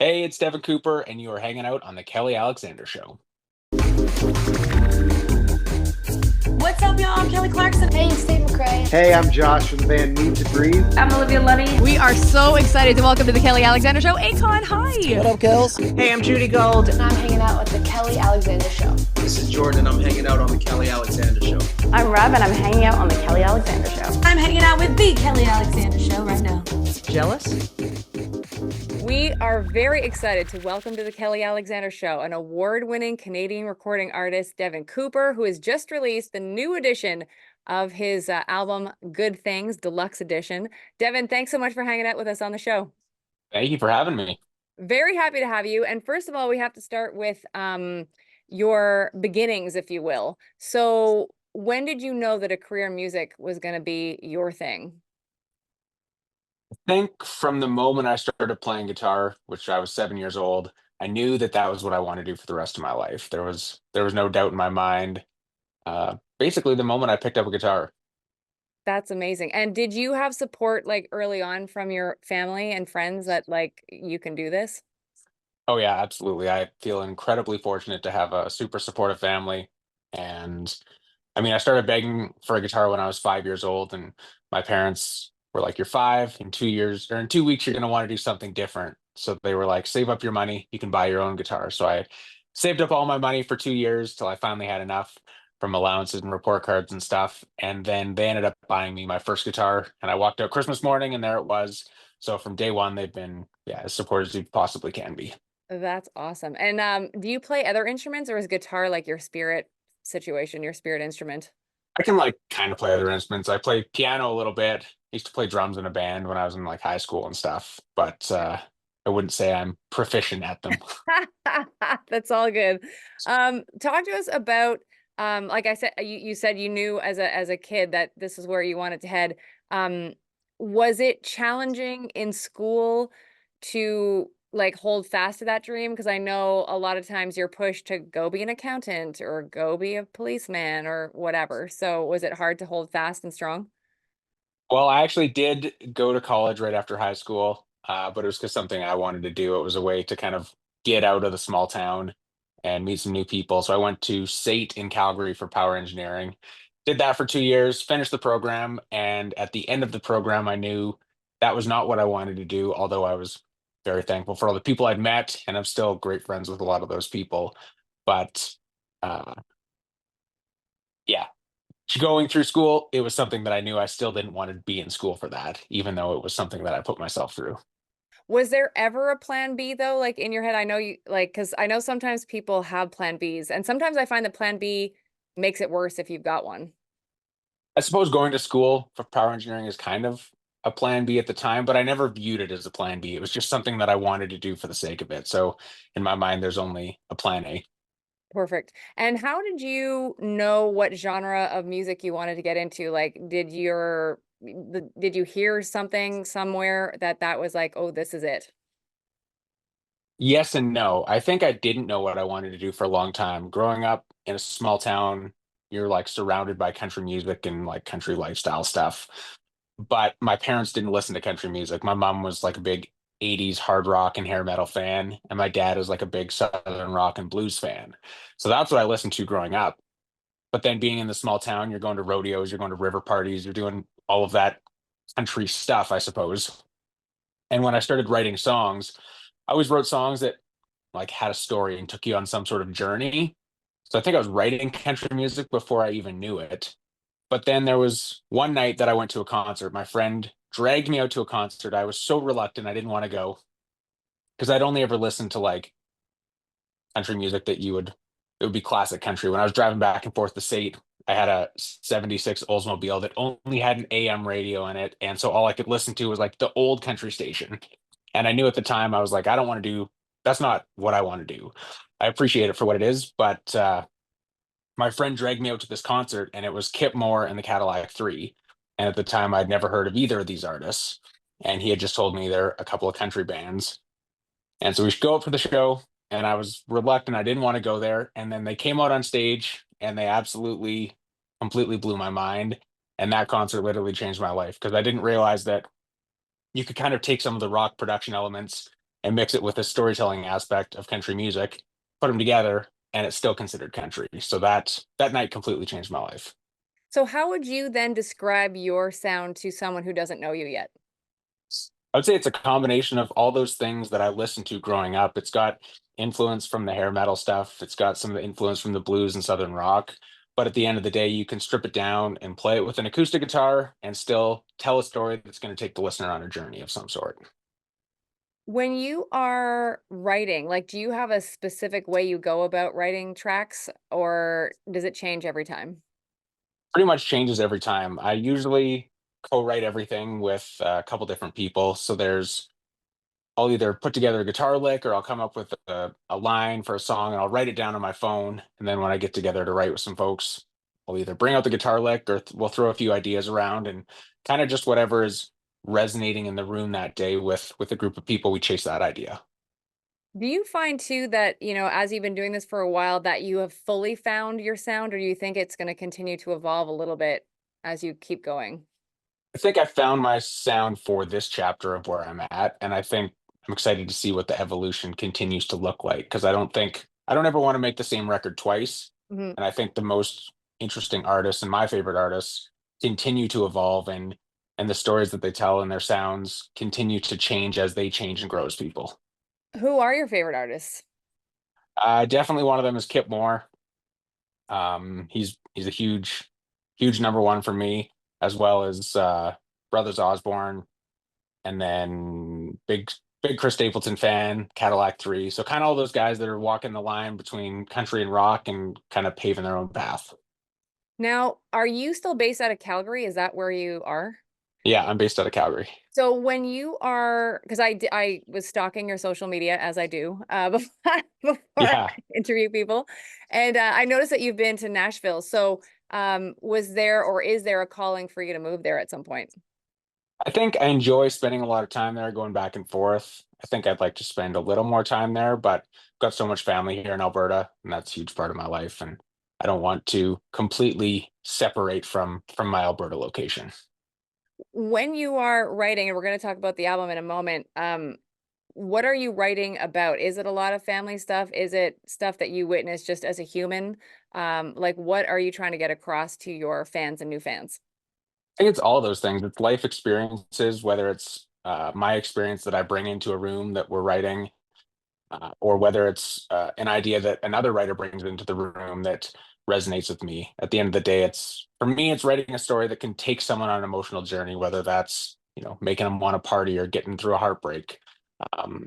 Hey, it's Devin Cooper, and you are hanging out on the Kelly Alexander Show. What's up, y'all? I'm Kelly Clarkson. Hey, it's Steve McRae. Hey, I'm Josh from the band Need to Breathe. I'm Olivia Luddy. We are so excited to welcome to the Kelly Alexander Show, Akon. Hi. What up, Kels? Hey, I'm Judy Gold. And I'm hanging out with the Kelly Alexander Show. This is Jordan, and I'm hanging out on the Kelly Alexander Show. I'm Rob, and I'm hanging out on the Kelly Alexander Show. I'm hanging out with the Kelly Alexander Show right now. Jealous? We are very excited to welcome to the Kelly Alexander Show an award-winning Canadian recording artist, Devin Cooper, who has just released the new edition of his album, Good Things, Deluxe Edition. Devin, thanks so much for hanging out with us on the show. Thank you for having me. Very happy to have you. And first of all, we have to start with your beginnings, if you will. So when did you know that a career in music was going to be your thing? I think from the moment I started playing guitar, which I was 7 years old, I knew that that was what I wanted to do for the rest of my life. There was no doubt in my mind. Basically, the moment I picked up a guitar. That's amazing. And did you have support like early on from your family and friends that like you can do this? Oh yeah, absolutely. I feel incredibly fortunate to have a super supportive family. And I mean, I started begging for a guitar when I was 5 years old, and my parents were like, "You're five. In 2 years or in 2 weeks, you're going to want to do something different." So they were like, "Save up your money. You can buy your own guitar." So I saved up all my money for 2 years till I finally had enough from allowances and report cards and stuff. And then they ended up buying me my first guitar, and I walked out Christmas morning, and there it was. So from day one, they've been, yeah, as supportive as you possibly can be. That's awesome. And do you play other instruments, or is guitar like your spirit situation, your spirit instrument? I can like kind of play other instruments. I play piano a little bit. I used to play drums in a band when I was in like high school and stuff, but I wouldn't say I'm proficient at them. That's all good. Talk to us about like I said, you said you knew as a kid that this is where you wanted to head. Um, was it challenging in school to like hold fast to that dream? Because I know a lot of times you're pushed to go be an accountant or go be a policeman or whatever. So was it hard to hold fast and strong? Well, I actually did go to college right after high school, but it was just something I wanted to do. It was a way to kind of get out of the small town and meet some new people. So I went to SAIT in Calgary for power engineering. Did that for 2 years, finished the program, and at the end of the program, I knew that was not what I wanted to do. Although I was very thankful for all the people I'd met, and I'm still great friends with a lot of those people. But uh, yeah, going through school, it was something that I knew I still didn't want to be in school for that, even though it was something that I put myself through. Was there ever a plan B though, like in your head? I know you like, because I know sometimes people have plan Bs, and sometimes I find that plan B makes it worse if you've got one. I suppose going to school for power engineering is kind of a plan B at the time, but I never viewed it as a plan B. It was just something that I wanted to do for the sake of it. So in my mind, there's only a plan A. Perfect. And how did you know what genre of music you wanted to get into? Like, did you hear something somewhere that was like, oh, this is it? Yes and no. I think I didn't know what I wanted to do for a long time. Growing up in a small town, you're like surrounded by country music and like country lifestyle stuff. But my parents didn't listen to country music. My mom was like a big 80s hard rock and hair metal fan, and my dad was like a big southern rock and blues fan. So that's what I listened to growing up. But then being in the small town, you're going to rodeos, you're going to river parties, you're doing all of that country stuff, I suppose. And when I started writing songs, I always wrote songs that like had a story and took you on some sort of journey. So I think I was writing country music before I even knew it. But then there was one night that I went to a concert. My friend dragged me out to a concert. I was so reluctant. I didn't want to go because I'd only ever listened to like country music it would be classic country. When I was driving back and forth to State, I had a 76 Oldsmobile that only had an AM radio in it. And so all I could listen to was like the old country station. And I knew at the time I was like, I don't want to do that's not what I want to do. I appreciate it for what it is, but my friend dragged me out to this concert, and it was Kip Moore and the Cadillac Three. And at the time, I'd never heard of either of these artists. And he had just told me they're a couple of country bands. And so we should go up for the show. And I was reluctant. I didn't want to go there. And then they came out on stage, and they absolutely, completely blew my mind. And that concert literally changed my life because I didn't realize that you could kind of take some of the rock production elements and mix it with the storytelling aspect of country music, put them together, and it's still considered country. So that night completely changed my life. So how would you then describe your sound to someone who doesn't know you yet? I would say it's a combination of all those things that I listened to growing up. It's got influence from the hair metal stuff. It's got some of the influence from the blues and southern rock. But at the end of the day, you can strip it down and play it with an acoustic guitar and still tell a story that's going to take the listener on a journey of some sort. When you are writing, like, do you have a specific way you go about writing tracks, or does it change every time? Pretty much changes every time. I usually co-write everything with a couple different people. So I'll either put together a guitar lick or I'll come up with a line for a song and I'll write it down on my phone. And then when I get together to write with some folks, I'll either bring out the guitar lick or we'll throw a few ideas around and kind of just whatever is resonating in the room that day with a group of people, we chase that idea. Do you find too that, as you've been doing this for a while, that you have fully found your sound, or do you think it's going to continue to evolve a little bit as you keep going? I think I found my sound for this chapter of where I'm at, and I think I'm excited to see what the evolution continues to look like because I don't ever want to make the same record twice, Mhm. and I think the most interesting artists and my favorite artists continue to evolve and the stories that they tell and their sounds continue to change as they change and grow as people. Who are your favorite artists? Definitely one of them is Kip Moore. He's a huge number one for me, as well as Brothers Osborne, and then big Chris Stapleton fan, Cadillac 3. So kind of all those guys that are walking the line between country and rock and kind of paving their own path. Now, are you still based out of Calgary? Is that where you are? Yeah, I'm based out of Calgary. So when you are, because I was stalking your social media as I do before I Yeah. interview people, and I noticed that you've been to Nashville. So was there or is there a calling for you to move there at some point? I think I enjoy spending a lot of time there, going back and forth. I think I'd like to spend a little more time there, but I've got so much family here in Alberta, and that's a huge part of my life. And I don't want to completely separate from my Alberta location. When you are writing, and we're going to talk about the album in a moment, what are you writing about? Is it a lot of family stuff? Is it stuff that you witness just as a human? Like, what are you trying to get across to your fans and new fans? I think it's all those things. It's life experiences, whether it's my experience that I bring into a room that we're writing, or whether it's an idea that another writer brings into the room that resonates with me. At the end of the day, it's for me, it's writing a story that can take someone on an emotional journey, whether that's making them want to party or getting through a heartbreak.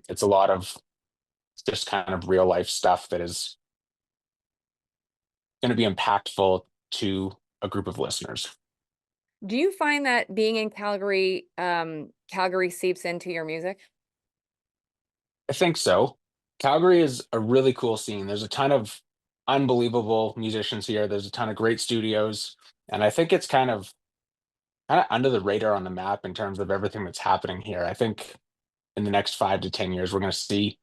It's a lot of just kind of real life stuff that is going to be impactful to a group of listeners. Do you find that being in Calgary, Calgary seeps into your music? I think so. Calgary is a really cool scene. There's a ton of unbelievable musicians here. There's a ton of great studios, and I think it's kind of under the radar on the map in terms of everything that's happening here. I think in the next 5 to 10 years, we're going to see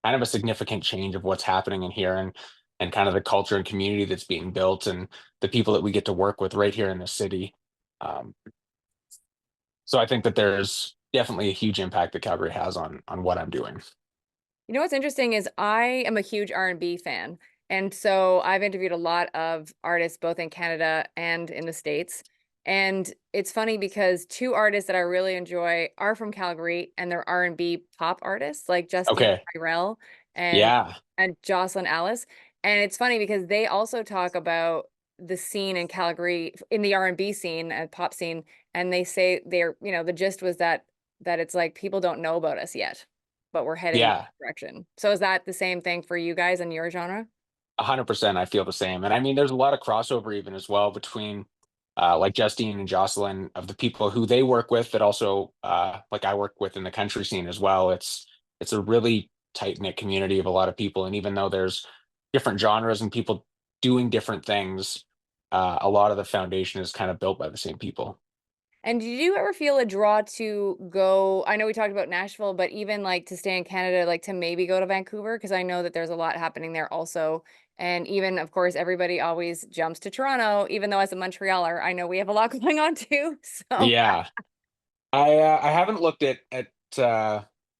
kind of a significant change of what's happening in here and kind of the culture and community that's being built and the people that we get to work with right here in the city. Um, so I think that there's definitely a huge impact that Calgary has on what I'm doing. You know what's interesting is I am a huge R&B fan. And so I've interviewed a lot of artists both in Canada and in the States. And it's funny because two artists that I really enjoy are from Calgary and they're R&B pop artists like Justine Okay. Tyrell and Yeah. and Jocelyn Alice. And it's funny because they also talk about the scene in Calgary in the R&B scene and pop scene, and they say the gist was that it's like people don't know about us yet, but we're heading in Yeah. that direction. So is that the same thing for you guys in your genre? 100%. I feel the same. And I mean, there's a lot of crossover even as well between like Justine and Jocelyn of the people who they work with that also like I work with in the country scene as well. It's a really tight knit community of a lot of people. And even though there's different genres and people doing different things, a lot of the foundation is kind of built by the same people. And did you ever feel a draw to go? I know we talked about Nashville, but even like to stay in Canada, like to maybe go to Vancouver, because I know that there's a lot happening there also. And even, of course, everybody always jumps to Toronto, even though as a Montrealer, I know we have a lot going on too. So Yeah. I haven't looked at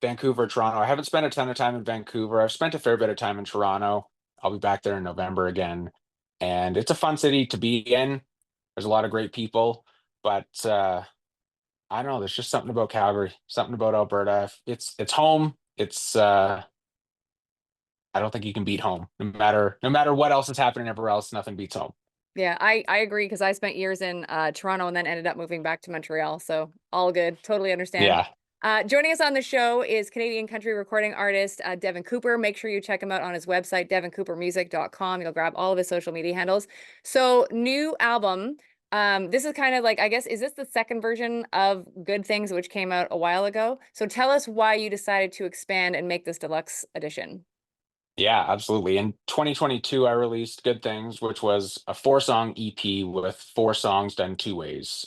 Vancouver, Toronto. I haven't spent a ton of time in Vancouver. I've spent a fair bit of time in Toronto. I'll be back there in November again. And it's a fun city to be in. There's a lot of great people, but I don't know, there's just something about Calgary, something about Alberta. It's home. I don't think you can beat home. No matter what else is happening everywhere else, nothing beats home. Yeah, I agree because I spent years in Toronto and then ended up moving back to Montreal. So all good. Totally understand. Yeah. Joining us on the show is Canadian country recording artist Devin Cooper. Make sure you check him out on his website, devincoopermusic.com. You'll grab all of his social media handles. So new album. This is kind of like, I guess, is this the second version of Good Things, which came out a while ago? So tell us why you decided to expand and make this deluxe edition. Yeah, absolutely. In 2022, I released Good Things, which was a 4-song EP with 4 songs done 2 ways,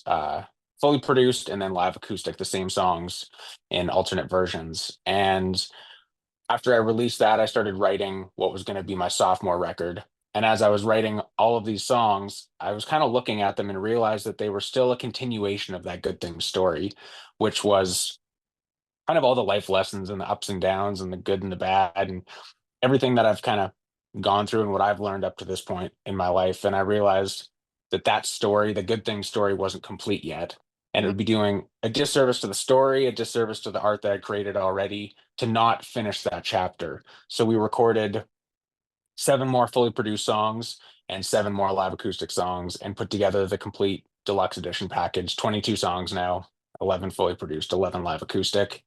fully produced and then live acoustic, the same songs in alternate versions. And after I released that, I started writing what was going to be my sophomore record. And as I was writing all of these songs, I was kind of looking at them and realized that they were still a continuation of that Good Things story, which was kind of all the life lessons and the ups and downs and the good and the bad and everything that I've kind of gone through and what I've learned up to this point in my life. And I realized that that story, the Good Things story, wasn't complete yet. And it would be doing a disservice to the story, a disservice to the art that I created already to not finish that chapter. So we recorded 7 more fully produced songs and 7 more live acoustic songs and put together the complete deluxe edition package, 22 songs now, 11 fully produced, 11 live acoustic.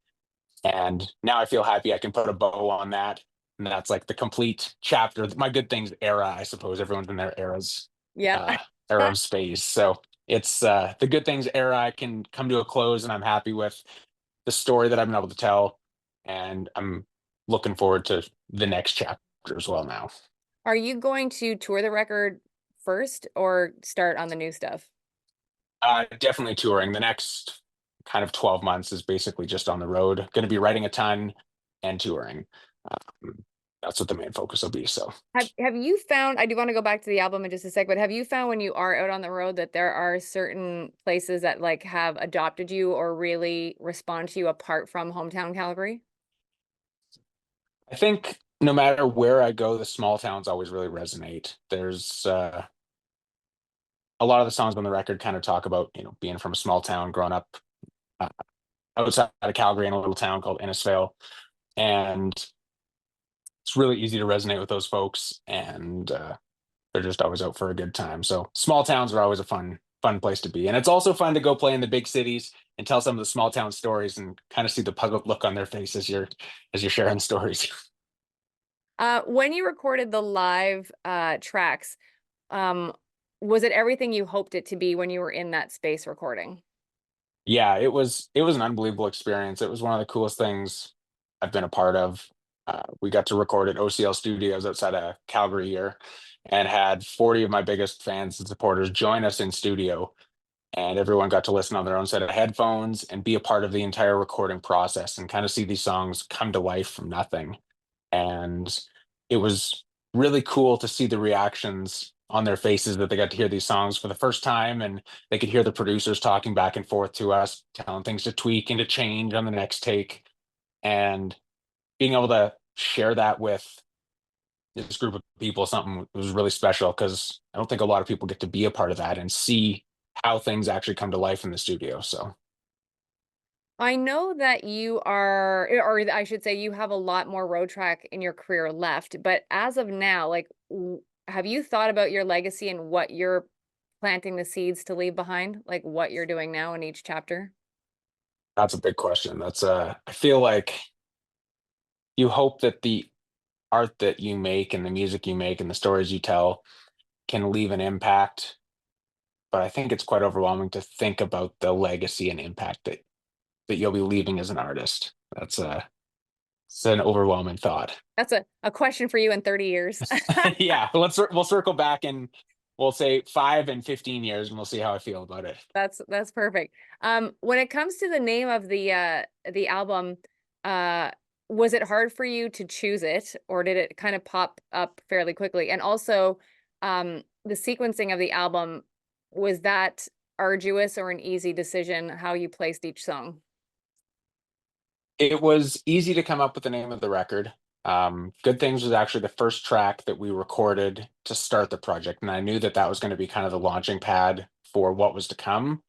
And now I feel happy I can put a bow on that. And that's like the complete chapter, my Good Things era, I suppose. Everyone's in their eras, Yeah. uh, era of space. So it's the Good Things era I can come to a close, and I'm happy with the story that I've been able to tell. And I'm looking forward to the next chapter as well now. Are you going to tour the record first or start on the new stuff? Definitely touring. The next kind of 12 months is basically just on the road. Going to be writing a ton and touring. That's what the main focus will be. So Have you found, I do want to go back to the album in just a sec, but have you found when you are out on the road that there are certain places that like have adopted you or really respond to you apart from hometown Calgary? I think no matter where I go, the small towns always really resonate. There's a lot of the songs on the record kind of talk about, being from a small town, growing up uh, outside of Calgary in a little town called Innisfail. And it's really easy to resonate with those folks. And they're just always out for a good time. So small towns are always a fun place to be. And it's also fun to go play in the big cities and tell some of the small town stories and kind of see the puzzled look on their face as you're sharing stories. When you recorded the live tracks, was it everything you hoped it to be when you were in that space recording? Yeah, it was an unbelievable experience. It was one of the coolest things I've been a part of. We got to record at OCL Studios outside of Calgary here, and had 40 of my biggest fans and supporters join us in studio, and everyone got to listen on their own set of headphones and be a part of the entire recording process and kind of see these songs come to life from nothing. And it was really cool to see the reactions on their faces that they got to hear these songs for the first time, and they could hear the producers talking back and forth to us, telling things to tweak and to change on the next take, and being able to share that with this group of people, something was really special because I don't think a lot of people get to be a part of that and see how things actually come to life in the studio. So I know that you are, or I should say, you have a lot more road track in your career left, but as of now, like, have you thought about your legacy and what you're planting the seeds to leave behind, like what you're doing now in each chapter? that's a big question. I feel like you hope that the art that you make and the music you make and the stories you tell can leave an impact. But I think it's quite overwhelming to think about the legacy and impact that you'll be leaving as an artist. It's an overwhelming thought. That's a question for you in 30 years. Yeah, we'll circle back and we'll say 5 and 15 years, and we'll see how I feel about it. That's perfect. When it comes to the name of the album, was it hard for you to choose it, or did it kind of pop up fairly quickly? And also, the sequencing of the album, was that arduous or an easy decision how you placed each song? It was easy to come up with the name of the record. Good Things was actually the first track that we recorded to start the project, and I knew that that was going to be kind of the launching pad for what was to come.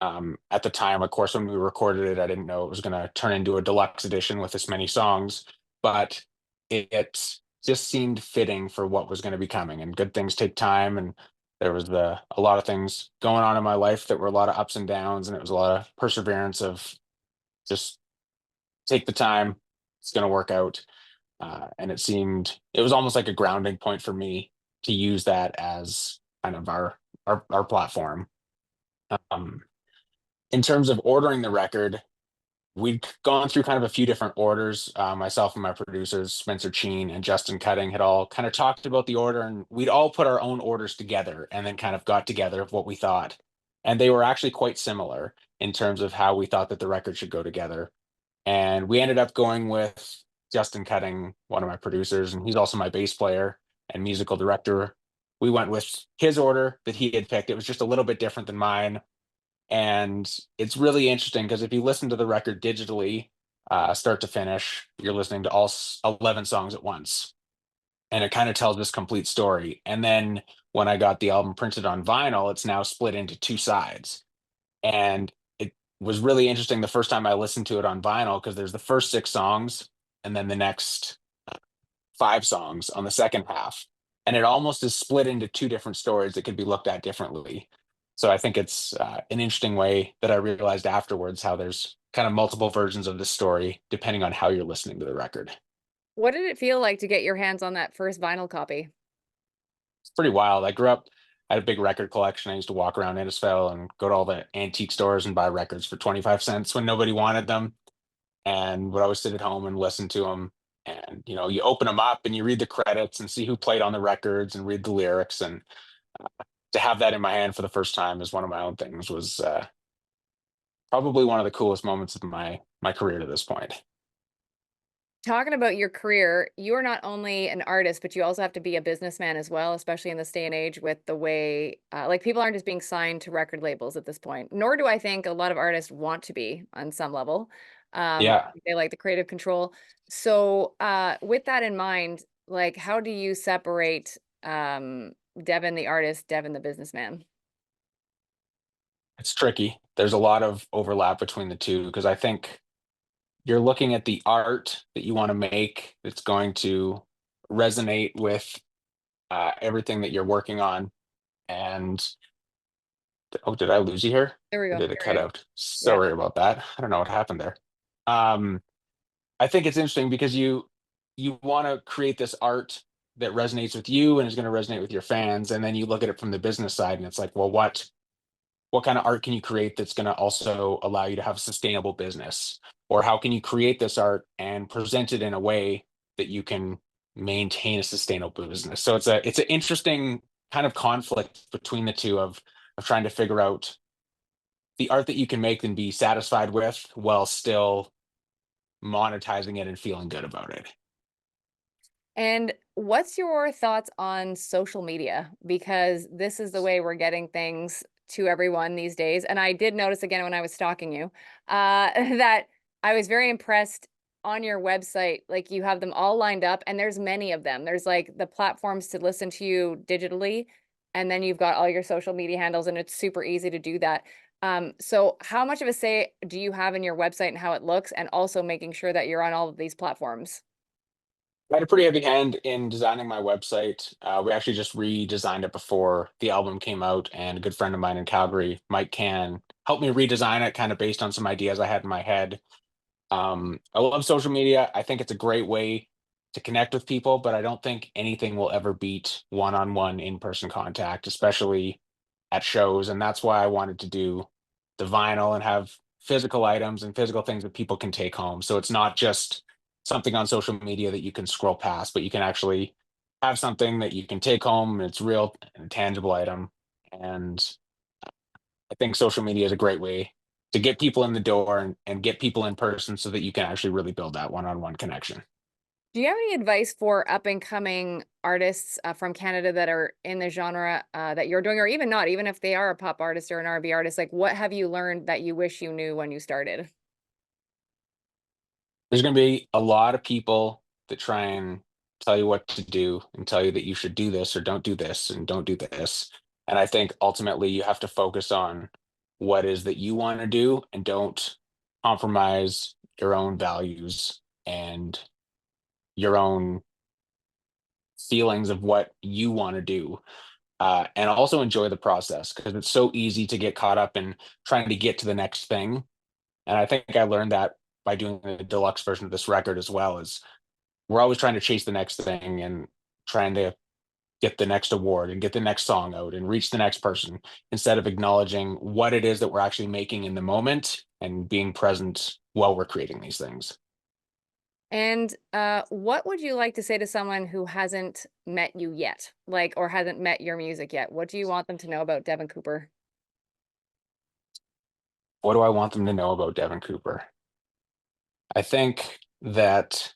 At the time, of course, when we recorded it, I didn't know it was going to turn into a deluxe edition with this many songs, but it just seemed fitting for what was going to be coming. And good things take time, and there was a lot of things going on in my life that were a lot of ups and downs, and it was a lot of perseverance of just take the time. It's going to work out. And it was almost like a grounding point for me to use that as kind of our platform. Um, in terms of ordering the record, we'd gone through kind of a few different orders. Myself and my producers, Spencer Cheen and Justin Cutting, had all kind of talked about the order, and we'd all put our own orders together and then kind of got together of what we thought. And they were actually quite similar in terms of how we thought that the record should go together. And we ended up going with Justin Cutting, one of my producers, and he's also my bass player and musical director. We went with his order that he had picked. It was just a little bit different than mine. And it's really interesting because if you listen to the record digitally, start to finish, you're listening to all 11 songs at once. And it kind of tells this complete story. And then when I got the album printed on vinyl, it's now split into two sides. And it was really interesting the first time I listened to it on vinyl because there's the first six songs and then the next five songs on the second half. And it almost is split into two different stories that could be looked at differently. So I think it's an interesting way that I realized afterwards how there's kind of multiple versions of the story depending on how you're listening to the record. What did it feel like to get your hands on that first vinyl copy? It's pretty wild. I grew up, I had a big record collection. I used to walk around Innisfail and go to all the antique stores and buy records for 25 cents when nobody wanted them, and would always sit at home and listen to them. And you open them up and you read the credits and see who played on the records and read the lyrics. And to have that in my hand for the first time as one of my own things was probably one of the coolest moments of my career to this point. Talking about your career, you're not only an artist, but you also have to be a businessman as well, especially in this day and age with the way, like people aren't just being signed to record labels at this point, nor do I think a lot of artists want to be on some level. Yeah, They like the creative control. So, with that in mind, like, how do you separate, Devin the artist, Devin the businessman? it's tricky. There's a lot of overlap between the two because I think you're looking at the art that you want to make that's going to resonate with everything that you're working on. And oh, did I lose you here? There we Or go. did it cut out? Yeah. Sorry about that. I don't know what happened there. Um, I think it's interesting because you want to create this art that resonates with you and is going to resonate with your fans, and then you look at it from the business side, and it's like, well, what kind of art can you create that's going to also allow you to have a sustainable business? Or how can you create this art and present it in a way that you can maintain a sustainable business? So it's an interesting kind of conflict between the two of trying to figure out the art that you can make and be satisfied with while still monetizing it and feeling good about it. And what's your thoughts on social media? Because this is the way we're getting things to everyone these days. And I did notice again when I was stalking you, that I was very impressed on your website. Like you have them all lined up, and there's many of them. There's like the platforms to listen to you digitally, and then you've got all your social media handles, and it's super easy to do that. So how much of a say do you have in your website and how it looks, and also making sure that you're on all of these platforms? I had a pretty heavy hand in designing my website. We actually just redesigned it before the album came out, and a good friend of mine in Calgary, Mike Can, helped me redesign it kind of based on some ideas I had in my head. I love social media. I think it's a great way to connect with people, but I don't think anything will ever beat one-on-one in-person contact, especially at shows. And that's why I wanted to do the vinyl and have physical items and physical things that people can take home. So it's not just something on social media that you can scroll past, but you can actually have something that you can take home. And it's real and a tangible item. And I think social media is a great way to get people in the door and get people in person so that you can actually really build that one-on-one connection. Do you have any advice for up and coming artists from Canada that are in the genre that you're doing, or even not, even if they are a pop artist or an R&B artist? Like, what have you learned that you wish you knew when you started? There's going to be a lot of people that try and tell you what to do and tell you that you should do this or don't do this and don't do this. And I think ultimately you have to focus on what is that you want to do and don't compromise your own values and your own feelings of what you want to do. And also enjoy the process because it's so easy to get caught up in trying to get to the next thing. And I think I learned that by doing the deluxe version of this record as well. Is we're always trying to chase the next thing and trying to get the next award and get the next song out and reach the next person instead of acknowledging what it is that we're actually making in the moment and being present while we're creating these things. And what would you like to say to someone who hasn't met you yet, like, or hasn't met your music yet? What do you want them to know about Devin Cooper? What do I want them to know about Devin Cooper? I think that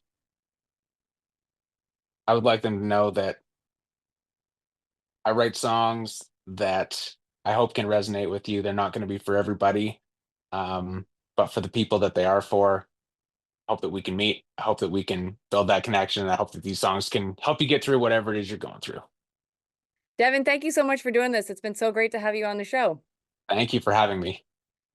I would like them to know that I write songs that I hope can resonate with you. They're not going to be for everybody, but for the people that they are for, I hope that we can meet. I hope that we can build that connection. And I hope that these songs can help you get through whatever it is you're going through. Devin, thank you so much for doing this. It's been so great to have you on the show. Thank you for having me.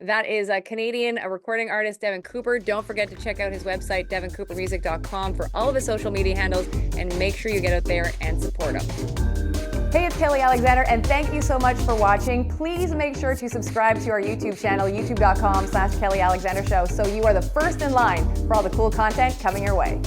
That is a Canadian, a recording artist, Devin Cooper. Don't forget to check out his website, devincoopermusic.com, for all of his social media handles, and make sure you get out there and support him. Hey, it's Kelly Alexander, and thank you so much for watching. Please make sure to subscribe to our YouTube channel, youtube.com/Kelly Alexander Show, so you are the first in line for all the cool content coming your way.